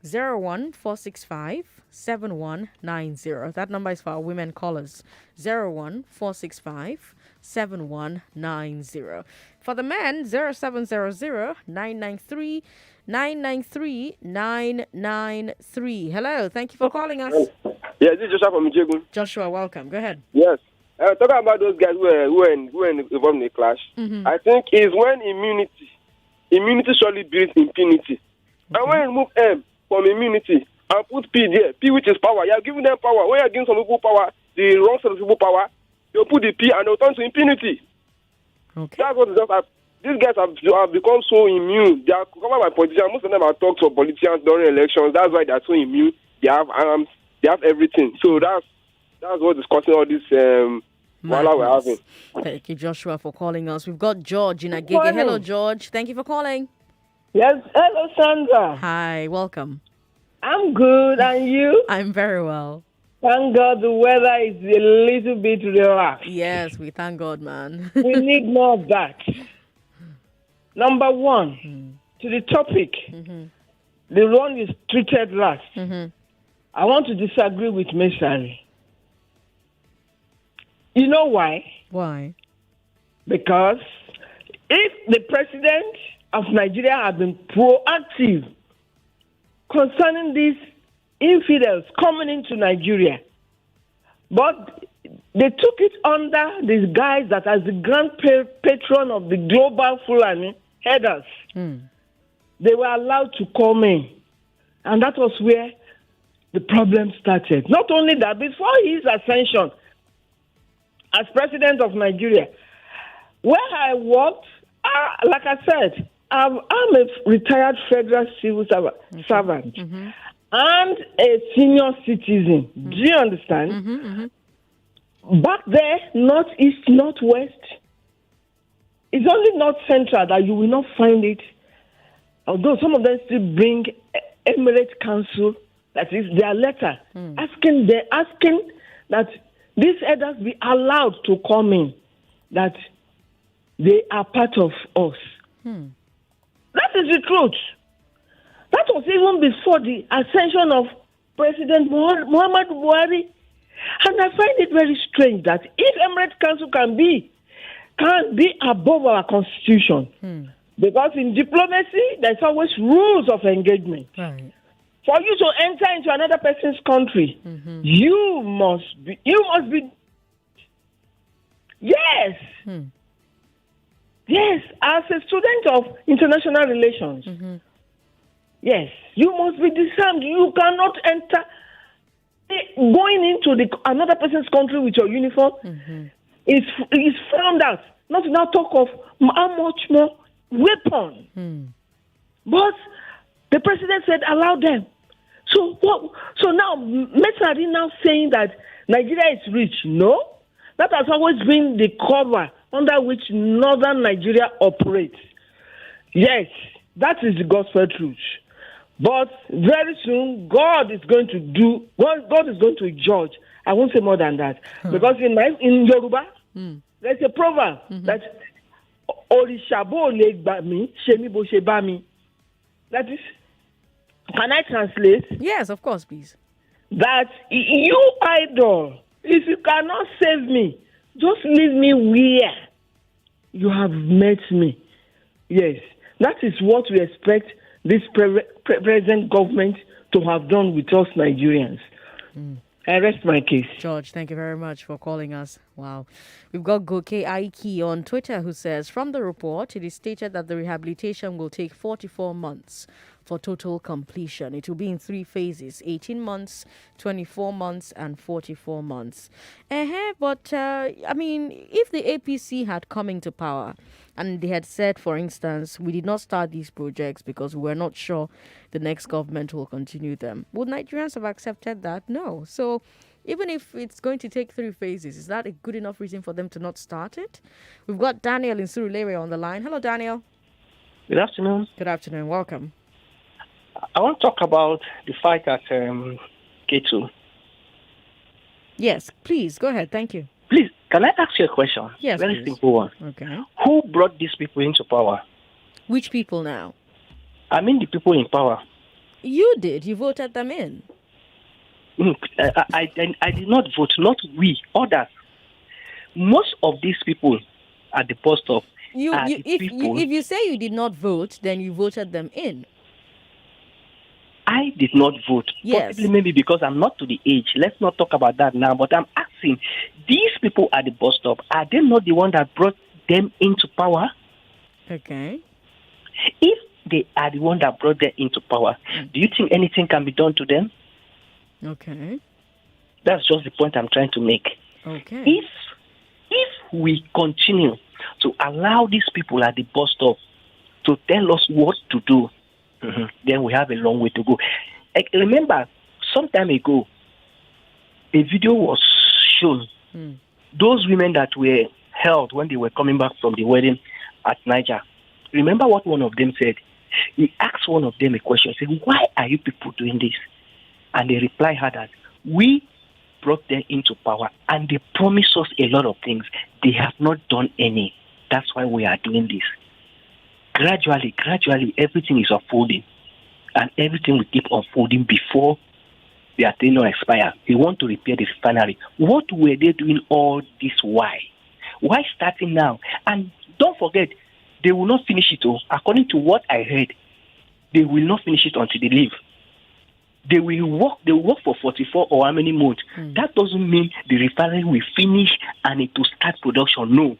S5: 01465-7190. That number is for our women callers. 01465-7190. For the men, 0700-993-993-993. Hello, thank you for calling us.
S19: Yes, this is Joshua from Ijegun.
S5: Joshua, welcome. Go ahead.
S19: Yes. Talking about those guys who were involved in a clash, I think is when immunity surely builds impunity. And when you remove M from immunity and put P there, P which is power, you are giving them power. When you are giving some people power, the wrong set of people power, you put the P and they'll turn to impunity.
S5: Okay.
S19: That's what it is. These guys have become so immune. They are covered by politicians. Most of them have talked to politicians during elections. That's why they are so immune. They have arms. They have everything. So that's what is causing all this while we're having.
S5: Thank you, Joshua, for calling us. We've got George in Agege. Hello, George. Thank you for calling.
S20: Yes. Hello, Sandra.
S5: Hi. Welcome.
S20: I'm good. And you?
S5: I'm very well.
S20: Thank God the weather is a little bit relaxed.
S5: Yes, we thank God, man.
S20: We need more of that. Number one, to the topic, the one is treated last. I want to disagree with Masari. You know why?
S5: Why?
S20: Because if the president of Nigeria had been proactive concerning these infidels coming into Nigeria, but they took it under this guise that as the grand patron of the global Fulani headers, they were allowed to come in. And that was where the problem started. Not only that, before his ascension as president of Nigeria, where I worked, like I said, I'm a retired federal civil servant and a senior citizen. Do you understand? Back there, northeast, northwest, it's only north central that you will not find it. Although some of them still bring Emirate Council, that is their letter, asking that these elders be allowed to come in, that they are part of us. That is the truth. That was even before the ascension of President Muhammad Buhari. And I find it very strange that if Emirate Council can be above our constitution, because in diplomacy there's always rules of engagement.
S5: Right.
S20: For you to enter into another person's country, you must be. Yes. Yes, as a student of international relations, yes, you must be disarmed. You cannot enter. Going into another person's country with your uniform is found out. Not now talk of how much more weapon. But the president said allow them. So what? So now Masari now saying that Nigeria is rich. No, that has always been the cover under which northern Nigeria operates. Yes, that is the gospel truth. But very soon, God is going to judge. I won't say more than that. Because in Yoruba, there's a proverb that Orishabo le gba mi, shemi bo she ba mi. That is, can I translate?
S5: Yes, of course, please.
S20: That you idol, if you cannot save me, just leave me where you have met me. Yes, that is what we expect this present government to have done with us Nigerians. I rest my case.
S5: George, thank you very much for calling us. Wow. We've got Goke Aiki on Twitter who says, from the report, it is stated that the rehabilitation will take 44 months for total completion. It will be in 3 phases, 18 months, 24 months, and 44 months. But, I mean, if the APC had come into power and they had said, for instance, we did not start these projects because we were not sure the next government will continue them, would Nigerians have accepted that? No. So even if it's going to take 3 phases, is that a good enough reason for them to not start it? We've got Daniel in Surulere on the line. Hello, Daniel.
S21: Good afternoon.
S5: Good afternoon. Welcome.
S21: I want to talk about the fight at Ketu.
S5: Yes, please, go ahead. Thank you.
S21: Please, can I ask you a question?
S5: Yes,
S21: Very
S5: please.
S21: simple one.
S5: Okay.
S21: Who brought these people into power?
S5: Which people now?
S21: I mean the people in power.
S5: You did. You voted them in.
S21: I did not vote, not we, others. Most of these people at the bus stop
S5: If you say you did not vote, then you voted them in.
S21: I did not vote.
S5: Yes.
S21: Possibly maybe because I'm not to the age. Let's not talk about that now. But I'm asking, these people at the bus stop, are they not the one that brought them into power?
S5: Okay.
S21: If they are the one that brought them into power, do you think anything can be done to them?
S5: Okay.
S21: That's just the point I'm trying to make.
S5: Okay.
S21: If we continue to allow these people at the bus stop to tell us what to do, then we have a long way to go. I remember some time ago, a video was shown. Those women that were held when they were coming back from the wedding at Niger. Remember what one of them said? He asked one of them a question. He said, why are you people doing this? And they replied her that we brought them into power and they promised us a lot of things. They have not done any. That's why we are doing this. Gradually, everything is unfolding. And everything will keep unfolding before their tenure expire. They want to repair the refinery. What were they doing all this while? Why starting now? And don't forget, they will not finish it. According to what I heard, they will not finish it until they leave. They will work for 44 or how many months. That doesn't mean the refinery will finish and it will start production. No.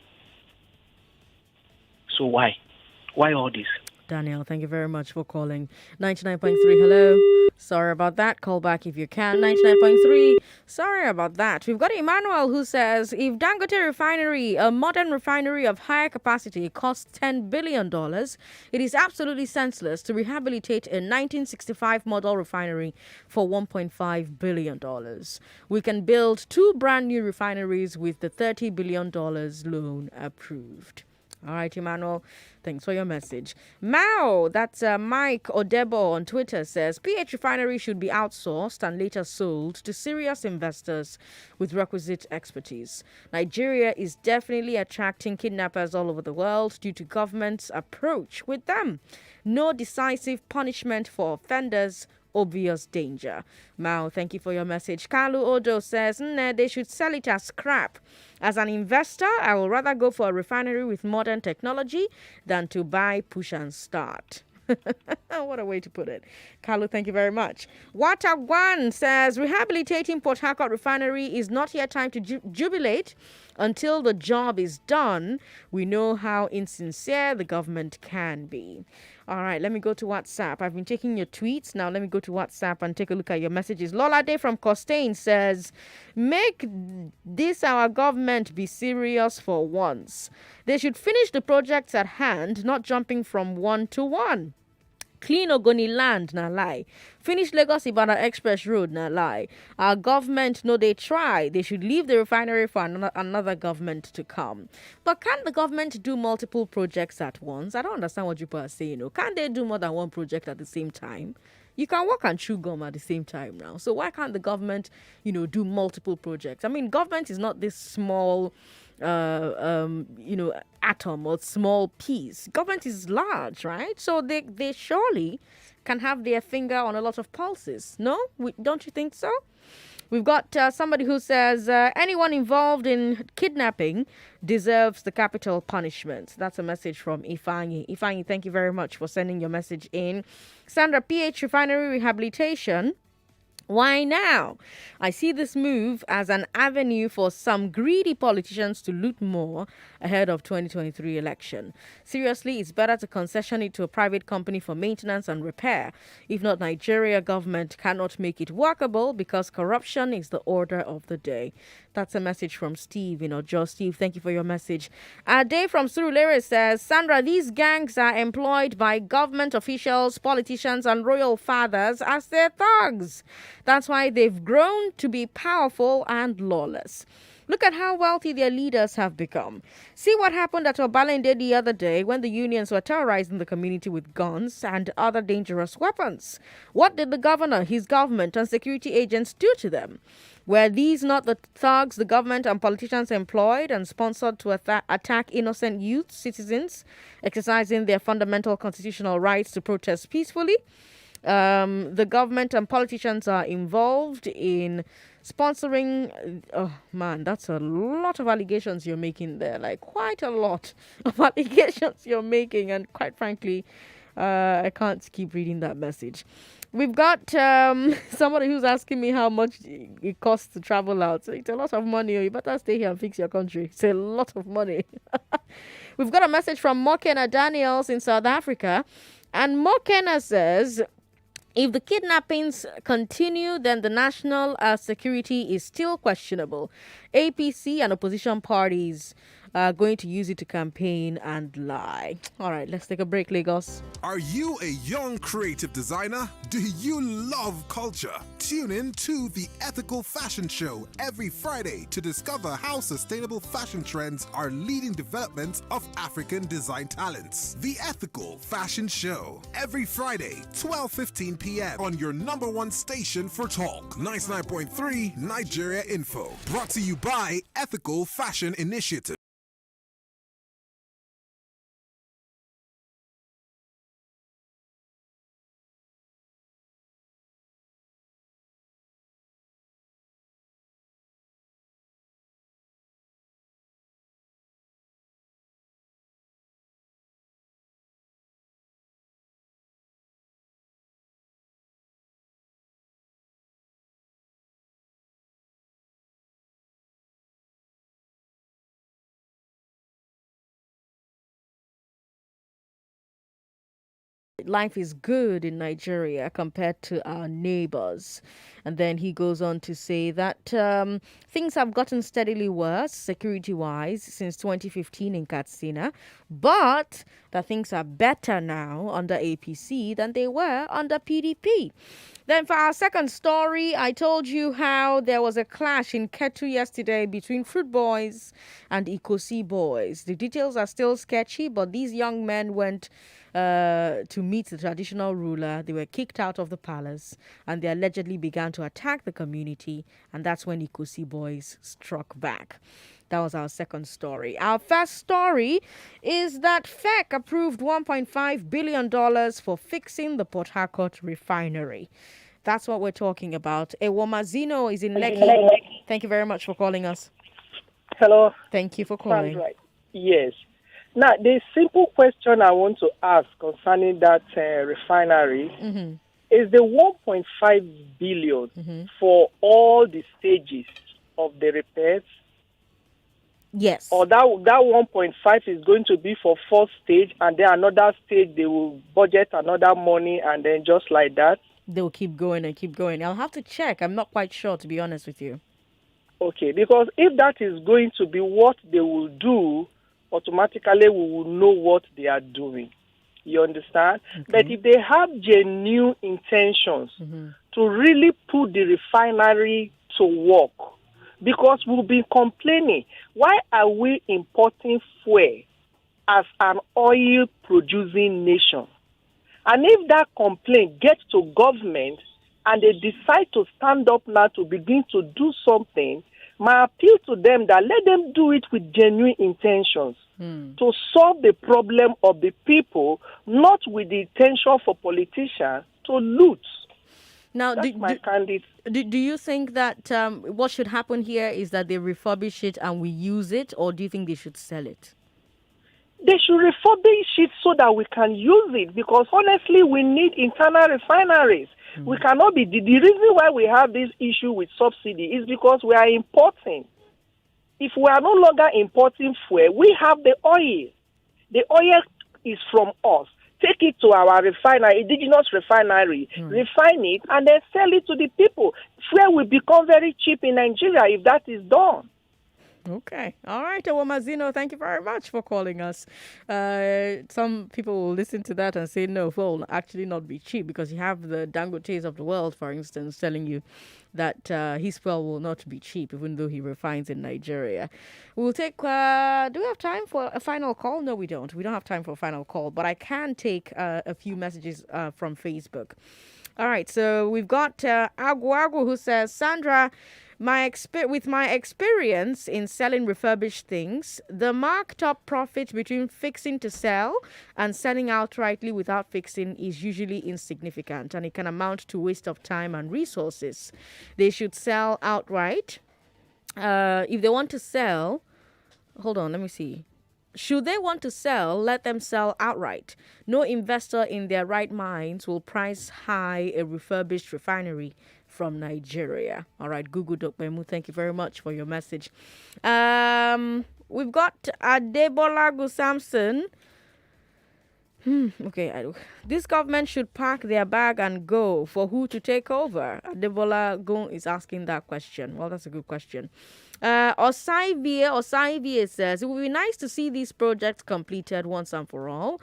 S21: So why? Why all this?
S5: Daniel, thank you very much for calling. 99.3, hello. Sorry about that. Call back if you can. 99.3, sorry about that. We've got Emmanuel who says, if Dangote Refinery, a modern refinery of higher capacity, costs $10 billion, it is absolutely senseless to rehabilitate a 1965 model refinery for $1.5 billion. We can build 2 brand new refineries with the $30 billion loan approved. All right, Emmanuel, thanks for your message. Mao, that's Mike Odebo on Twitter, says PH Refinery should be outsourced and later sold to serious investors with requisite expertise. Nigeria is definitely attracting kidnappers all over the world due to government's approach with them. No decisive punishment for offenders. Obvious danger. Mao, thank you for your message. Kalu Odo says, they should sell it as scrap. As an investor, I will rather go for a refinery with modern technology than to buy, push and start. What a way to put it. Kalu, thank you very much. Watagwan says, rehabilitating Port Harcourt Refinery is not yet time to jubilate until the job is done. We know how insincere the government can be. All right, let me go to WhatsApp. I've been taking your tweets. Now let me go to WhatsApp and take a look at your messages. Lola Day from Costain says, make this our government be serious for once. They should finish the projects at hand, not jumping from one to one. Clean Ogoni land, na lie. Finish Lagos Ibadan Express Road, na lie. Our government, no, they try. They should leave the refinery for another government to come. But can the government do multiple projects at once? I don't understand what people are saying. Can they do more than one project at the same time? You can work and chew gum at the same time now. So why can't the government, do multiple projects? I mean, government is not this small atom or small piece. Government is large, right? So they surely can have their finger on a lot of pulses. No? Don't you think so? We've got somebody who says anyone involved in kidnapping deserves the capital punishment. That's a message from Ifanyi. Ifanyi, thank you very much for sending your message in. Sandra, PH Refinery rehabilitation. Why now? I see this move as an avenue for some greedy politicians to loot more ahead of 2023 election. Seriously, it's better to concession it to a private company for maintenance and repair. If not, Nigeria government cannot make it workable because corruption is the order of the day. That's a message from Steve in Ojo. Steve, thank you for your message. Dave from Surulere says, Sandra, these gangs are employed by government officials, politicians, and royal fathers as their thugs. That's why they've grown to be powerful and lawless. Look at how wealthy their leaders have become. See what happened at Obalende the other day when the unions were terrorizing the community with guns and other dangerous weapons. What did the governor, his government, and security agents do to them? Were these not the thugs the government and politicians employed and sponsored to attack innocent youth citizens exercising their fundamental constitutional rights to protest peacefully? The government and politicians are involved in sponsoring. Oh man, that's a lot of allegations you're making there. Like quite a lot of allegations you're making, and quite frankly, I can't keep reading that message. We've got somebody who's asking me how much it costs to travel out. So it's a lot of money. You better stay here and fix your country. It's a lot of money. We've got a message from Mokena Daniels in South Africa. And Mokena says, if the kidnappings continue, then the national security is still questionable. APC and opposition parties are going to use it to campaign and lie. All right, let's take a break, Lagos.
S14: Are you a young creative designer? Do you love culture? Tune in to The Ethical Fashion Show every Friday to discover how sustainable fashion trends are leading development of African design talents. The Ethical Fashion Show every Friday, 12:15 p.m. on your number one station for talk, 99.3 Nigeria Info. Brought to you by Ethical Fashion Initiative.
S5: Life is good in Nigeria compared to our neighbors. And then he goes on to say that things have gotten steadily worse security-wise since 2015 in Katsina, but that things are better now under APC than they were under PDP. Then for our second story, I told you how there was a clash in Ketu yesterday between Fruit Boys and Ikosi Boys. The details are still sketchy, but these young men went to meet the traditional ruler. They were kicked out of the palace and they allegedly began to attack the community, and that's when Ikosi Boys struck back. That was our second story. Our first story is that FEC approved $1.5 billion for fixing the Port Harcourt Refinery. That's what we're talking about. Ewomazino is in Lekki. Thank you very much for calling us.
S2: Hello.
S5: Thank you for calling.
S2: Right. Yes. Now, the simple question I want to ask concerning that refinery is the 1.5 billion for all the stages of the repairs.
S5: Yes.
S2: Or that 1.5 is going to be for first stage, and then another stage they will budget another money, and then just like that.
S5: They'll keep going and keep going. I'll have to check. I'm not quite sure, to be honest with you.
S2: Okay, because if that is going to be what they will do, automatically we will know what they are doing. You understand? Okay. But if they have genuine intentions to really put the refinery to work, because we'll be complaining, why are we importing fuel as an oil-producing nation? And if that complaint gets to government and they decide to stand up now to begin to do something, my appeal to them that let them do it with genuine intentions to solve the problem of the people, not with the intention for politicians to loot.
S5: Now, do you think that what should happen here is that they refurbish it and we use it, or do you think they should sell it?
S2: They should refurbish it so that we can use it, because honestly, we need internal refineries. We cannot be, the reason why we have this issue with subsidy is because we are importing. If we are no longer importing fuel, we have the oil. The oil is from us. Take it to our refinery, indigenous refinery, refine it, and then sell it to the people. Fuel will become very cheap in Nigeria if that is done.
S5: Okay. All right, Ewomazino, thank you very much for calling us. Some people will listen to that and say, no, fuel will actually not be cheap, because you have the Dangotes of the world, for instance, telling you that his fuel will not be cheap, even though he refines in Nigeria. We'll take, do we have time for a final call? No, we don't. We don't have time for a final call, but I can take a few messages from Facebook. All right, so we've got Agu who says, Sandra, With my experience in selling refurbished things, the marked up profit between fixing to sell and selling outrightly without fixing is usually insignificant, and it can amount to waste of time and resources. They should sell outright. If they want to sell, hold on, let me see. Should they want to sell, let them sell outright. No investor in their right minds will price high a refurbished refinery from Nigeria. All right, Google Dokbemu, thank you very much for your message. We've got Adebola Gusamson. Okay, this government should pack their bag and go. For who to take over? Adebola Gun is asking that question. Well, that's a good question. Osaivie says, it would be nice to see these projects completed once and for all.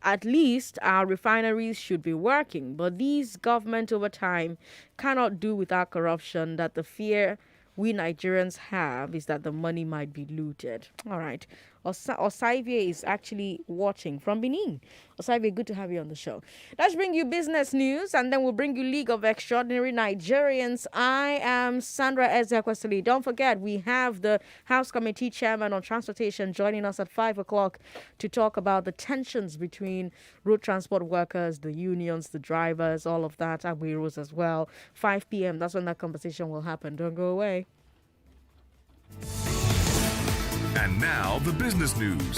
S5: At least our refineries should be working, but these government over time cannot do without corruption. That the fear we Nigerians have is that the money might be looted. All right. Osaivie is actually watching from Benin. Osaivie, good to have you on the show. Let's bring you business news, and then we'll bring you League of Extraordinary Nigerians. I am Sandra Ezekwesili. Don't forget, we have the House Committee Chairman on Transportation joining us at 5 o'clock to talk about the tensions between road transport workers, the unions, the drivers, all of that, Agbiros as well. 5 p.m., that's when that conversation will happen. Don't go away.
S6: And now, the business news.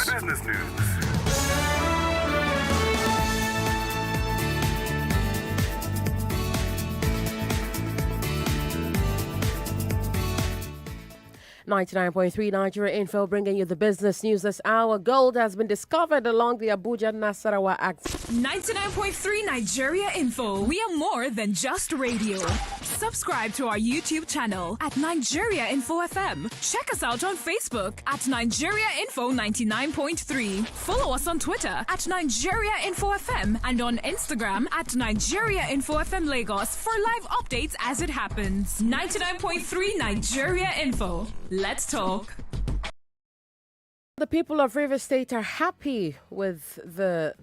S3: 99.3 Nigeria Info bringing you the business news this hour. Gold has been discovered along the Abuja-Nasarawa axis.
S22: 99.3 Nigeria Info. We are more than just radio. Subscribe to our YouTube channel at Nigeria Info FM. Check us out on Facebook at Nigeria Info 99.3. Follow us on Twitter at Nigeria Info FM and on Instagram at Nigeria Info FM Lagos for live updates as it happens. 99.3 Nigeria Info. Let's talk.
S3: The people of Rivers State are happy with the